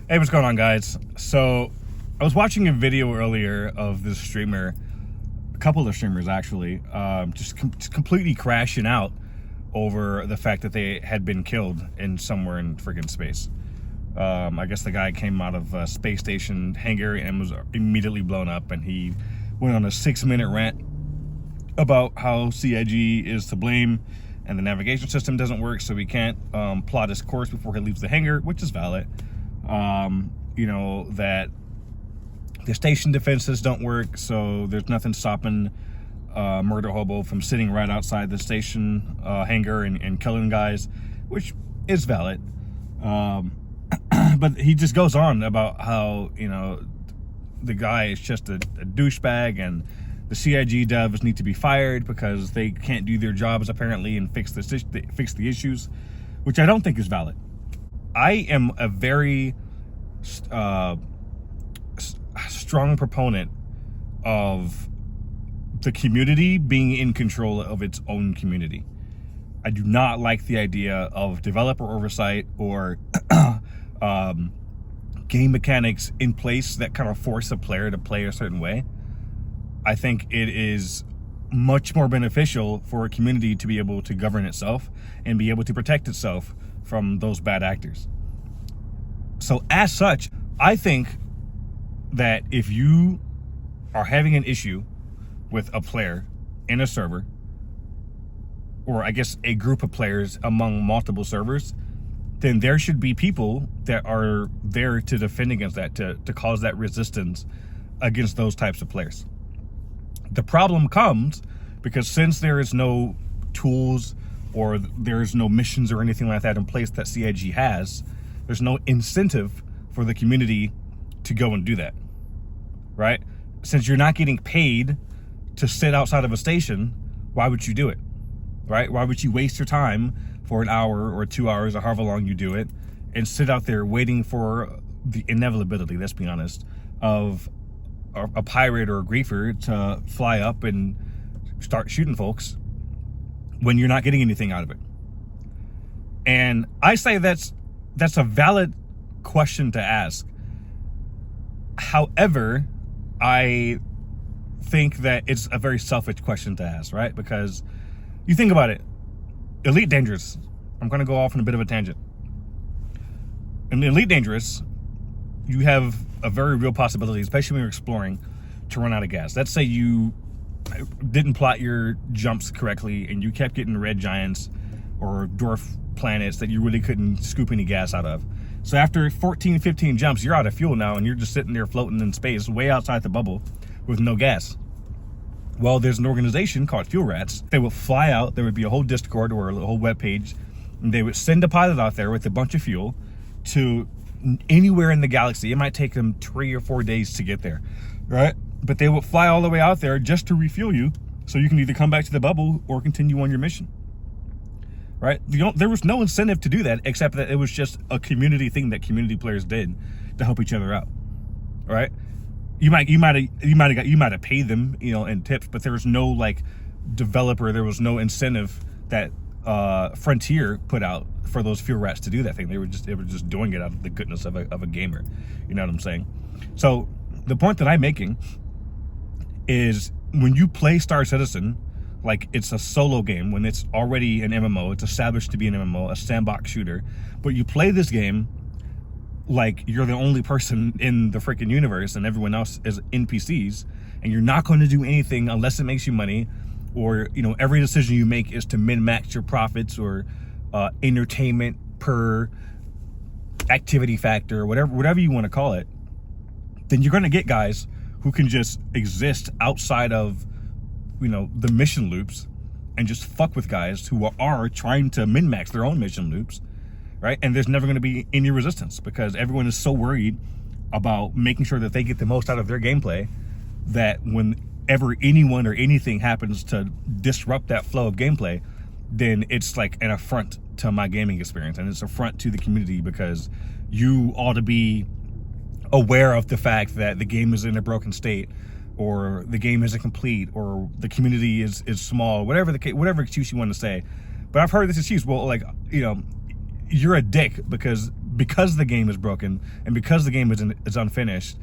Hey, what's going on, guys? So, I was watching a video earlier of this streamer, a couple of streamers actually, just completely crashing out over the fact that they had been killed in somewhere in friggin' space. I guess the guy came out of a space station hangar and was immediately blown up, and he went on a 6-minute rant about how CIG is to blame and the navigation system doesn't work, so he can't plot his course before he leaves the hangar, which is valid. You know, that the station defenses don't work, so there's nothing stopping Murder Hobo from sitting right outside the station hangar and killing guys, which is valid. But he just goes on about how, you know, the guy is just a douchebag, and the CIG devs need to be fired because they can't do their jobs apparently and fix the issues, which I don't think is valid. I am a very strong proponent of the community being in control of its own community. I do not like the idea of developer oversight or game mechanics in place that kind of force a player to play a certain way. I think it is much more beneficial for a community to be able to govern itself and be able to protect itself from those bad actors. So as such, I think that if you are having an issue with a player in a server, or I guess a group of players among multiple servers, then there should be people that are there to defend against that, to cause that resistance against those types of players. The problem comes because since there is no tools or there's no missions or anything like that in place that CIG has, there's no incentive for the community to go and do that, right? Since you're not getting paid to sit outside of a station, why would you do it, right? Why would you waste your time for an hour or 2 hours or however long you do it and sit out there waiting for the inevitability, let's be honest, of a pirate or a griefer to fly up and start shooting folks when you're not getting anything out of it? And I say that's a valid question to ask. However, I think that it's a very selfish question to ask, right? Because you think about it, Elite Dangerous, I'm going to go off on a bit of a tangent. In Elite Dangerous, you have a very real possibility, especially when you're exploring, to run out of gas. Let's say you didn't plot your jumps correctly and you kept getting red giants or dwarf planets that you really couldn't scoop any gas out of. So after 14, 15 jumps, you're out of fuel now and you're just sitting there floating in space way outside the bubble with no gas. Well, there's an organization called Fuel Rats. They would fly out, there would be a whole Discord or a whole web page, and they would send a pilot out there with a bunch of fuel to anywhere in the galaxy. It might take them 3 or 4 days to get there, right? But they would fly all the way out there just to refuel you so you can either come back to the bubble or continue on your mission, right? There was no incentive to do that except that it was just a community thing that community players did to help each other out, right? You might have paid them, you know, in tips, but there was no like developer, there was no incentive that Frontier put out for those Fuel Rats to do that thing. They were just doing it out of the goodness of a gamer. You know what I'm saying? So the point that I'm making is when you play Star Citizen, like it's a solo game, when it's already an MMO, it's established to be an MMO, a sandbox shooter, but you play this game like you're the only person in the freaking universe and everyone else is NPCs, and you're not going to do anything unless it makes you money, or, you know, every decision you make is to min-max your profits or entertainment per activity factor, or whatever you want to call it, then you're going to get guys who can just exist outside of, you know, the mission loops and just fuck with guys who are trying to min-max their own mission loops, right? And there's never going to be any resistance because everyone is so worried about making sure that they get the most out of their gameplay that whenever anyone or anything happens to disrupt that flow of gameplay, then it's like an affront to my gaming experience, and it's an affront to the community because you ought to be aware of the fact that the game is in a broken state, or the game isn't complete, or the community is small, whatever excuse you want to say. But I've heard this excuse, well, like, you know, you're a dick because because the game is broken and because the game is unfinished,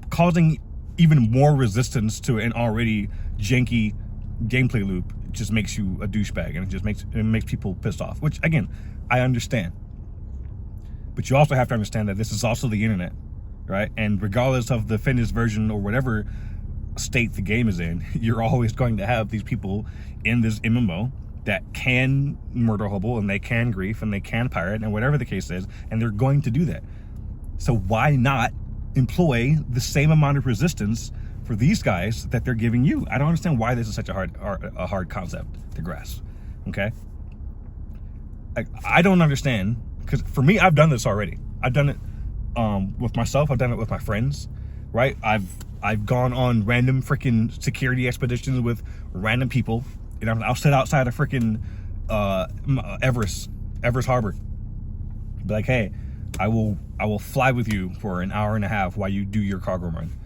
causing even more resistance to an already janky gameplay loop just makes you a douchebag, and it makes people pissed off, which again, I understand. But you also have to understand that this is also the internet, right? And regardless of the finished version or whatever state the game is in, you're always going to have these people in this MMO that can murder hobo, and they can grief, and they can pirate, and whatever the case is, and they're going to do that. So why not employ the same amount of resistance for these guys that they're giving you? I don't understand why this is such a hard concept to grasp. Okay, I don't understand, because for me, I've done this already. I've done it with myself. I've done it with my friends, right? I've gone on random freaking security expeditions with random people, and I'll sit outside of freaking Everest Harbor, be like, hey, I will fly with you for an hour and a half while you do your cargo run.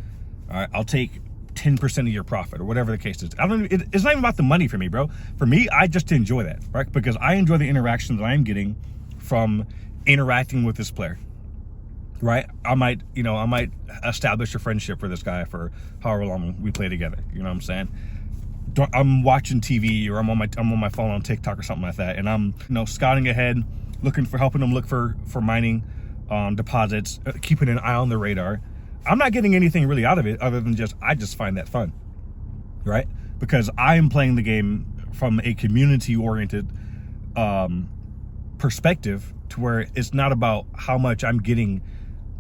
All right, I'll take 10% of your profit, or whatever the case is. It's not even about the money for me, bro. For me, I just enjoy that, right? Because I enjoy the interaction that I'm getting from interacting with this player, right? I might establish a friendship for this guy for however long we play together. You know what I'm saying? I'm watching TV, or I'm on my phone on TikTok or something like that, and I'm scouting ahead, helping them look for mining deposits, keeping an eye on the radar. I'm not getting anything really out of it other than I just find that fun, right? Because I am playing the game from a community-oriented perspective, to where it's not about how much I'm getting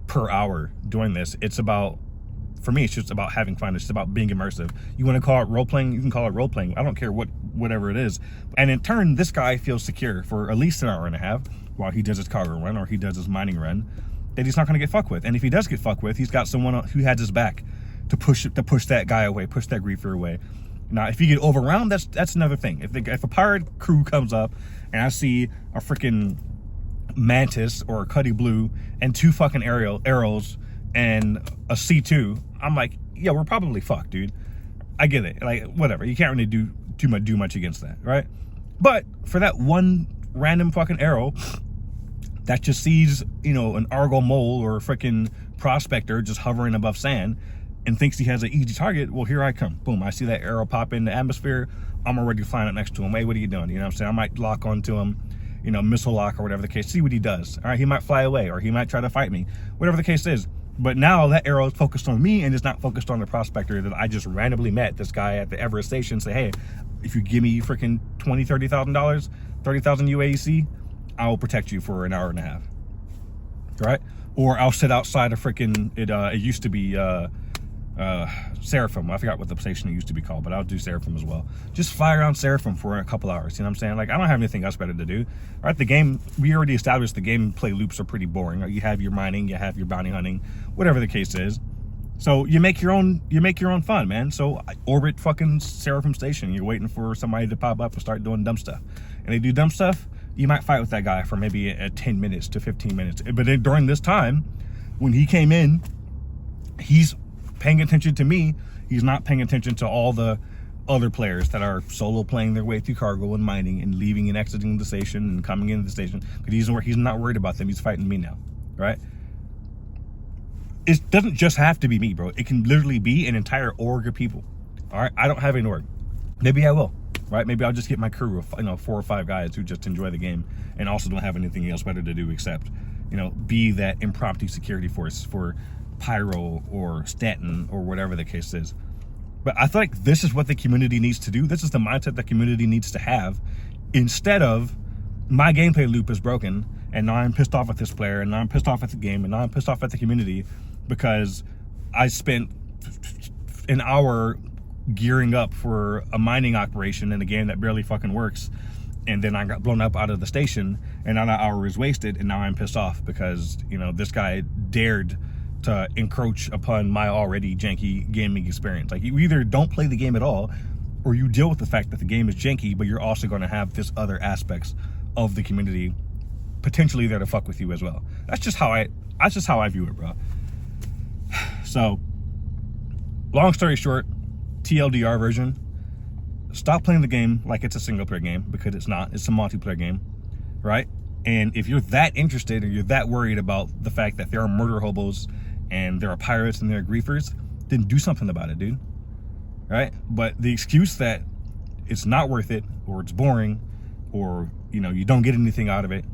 per hour doing this. It's about, for me, it's just about having fun. It's just about being immersive. You want to call it role-playing, you can call it role-playing. I don't care whatever it is. And in turn, this guy feels secure for at least an hour and a half while he does his cargo run or he does his mining run, that he's not going to get fucked with. And if he does get fucked with, he's got someone who has his back to push that guy away, push that griefer away. Now, if you get overwhelmed, that's another thing. If a pirate crew comes up and I see a freaking mantis or a cuddy blue and 2 fucking arrows and a C2, I'm like, yeah, we're probably fucked, dude. I get it. Like, whatever. You can't really do much against that, right? But for that one random fucking arrow that just sees, an Argo mole or a freaking prospector just hovering above sand and thinks he has an easy target, well, here I come. Boom, I see that arrow pop in the atmosphere. I'm already flying up next to him. Hey, what are you doing? You know what I'm saying? I might lock onto him, missile lock or whatever the case, see what he does. All right, he might fly away, or he might try to fight me, whatever the case is. But now that arrow is focused on me and it's not focused on the prospector that I just randomly met, this guy at the Everest station, say, hey, if you give me freaking $20,000, $30,000, 30,000 UAC, I will protect you for an hour and a half, right? Or I'll sit outside of freaking, it used to be Seraphim. I forgot what the station used to be called, but I'll do Seraphim as well. Just fly around Seraphim for a couple hours, you know what I'm saying? Like, I don't have anything else better to do. All right, the game, we already established the gameplay loops are pretty boring. Right? You have your mining, you have your bounty hunting, whatever the case is. So you make your own fun, man. So I orbit fucking Seraphim Station. You're waiting for somebody to pop up and start doing dumb stuff. And they do dumb stuff, you might fight with that guy for maybe 10 minutes to 15 minutes. But then during this time, when he came in, he's paying attention to me. He's not paying attention to all the other players that are solo playing their way through cargo and mining and leaving and exiting the station and coming into the station. Because he's not worried about them. He's fighting me now, right? It doesn't just have to be me, bro. It can literally be an entire org of people. All right, I don't have an org. Maybe I will, right? Maybe I'll just get my crew of 4 or 5 guys who just enjoy the game and also don't have anything else better to do except, be that impromptu security force for Pyro or Stanton or whatever the case is. But I feel like this is what the community needs to do. This is the mindset the community needs to have, instead of my gameplay loop is broken and now I'm pissed off at this player and now I'm pissed off at the game and now I'm pissed off at the community because I spent an hour gearing up for a mining operation in a game that barely fucking works, and then I got blown up out of the station and now that hour is wasted, and now I'm pissed off because this guy dared to encroach upon my already janky gaming experience. Like, you either don't play the game at all, or you deal with the fact that the game is janky, but you're also going to have this other aspects of the community potentially there to fuck with you as well. That's just how I view it, bro. So, long story short, TLDR version, stop playing the game like it's a single player game, because it's not. It's a multiplayer game, right? And if you're that interested or you're that worried about the fact that there are murder hobos and there are pirates and there are griefers, then do something about it, dude. Right? But the excuse that it's not worth it, or it's boring, or, you know, you don't get anything out of it,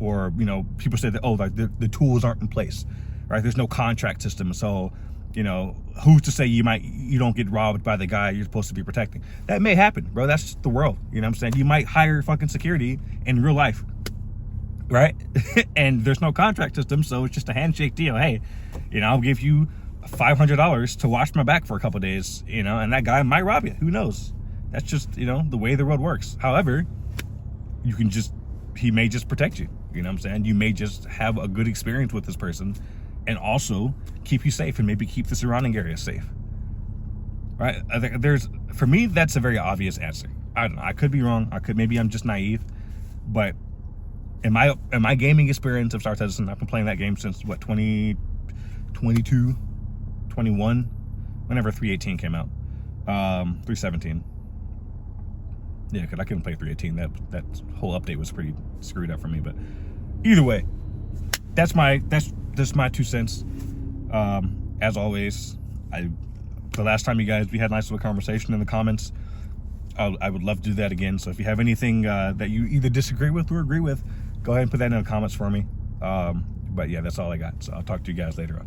or, you know, people say that, oh, like the tools aren't in place, right? There's no contract system, so, you know, who's to say you don't get robbed by the guy you're supposed to be protecting? That may happen, bro. That's the world. You know what I'm saying? You might hire fucking security in real life, right? And there's no contract system, so it's just a handshake deal. Hey, you know, I'll give you $500 to watch my back for a couple of days, you know, and that guy might rob you. Who knows? That's just, you know, the way the world works. However, he may just protect you. You know what I'm saying? You may just have a good experience with this person and also keep you safe and maybe keep the surrounding area safe. Right? I think for me, that's a very obvious answer. I don't know. I could be wrong. Maybe I'm just naive, but in my gaming experience of Star Citizen, I've been playing that game since 2022, 21, whenever 3.18 came out. 3.17. Yeah, because I couldn't play 3.18. That whole update was pretty screwed up for me. But either way, that's my 2 cents. As always, the last time we had a nice little conversation in the comments. I would love to do that again. So if you have anything that you either disagree with or agree with, go ahead and put that in the comments for me. But yeah, that's all I got. So I'll talk to you guys later on.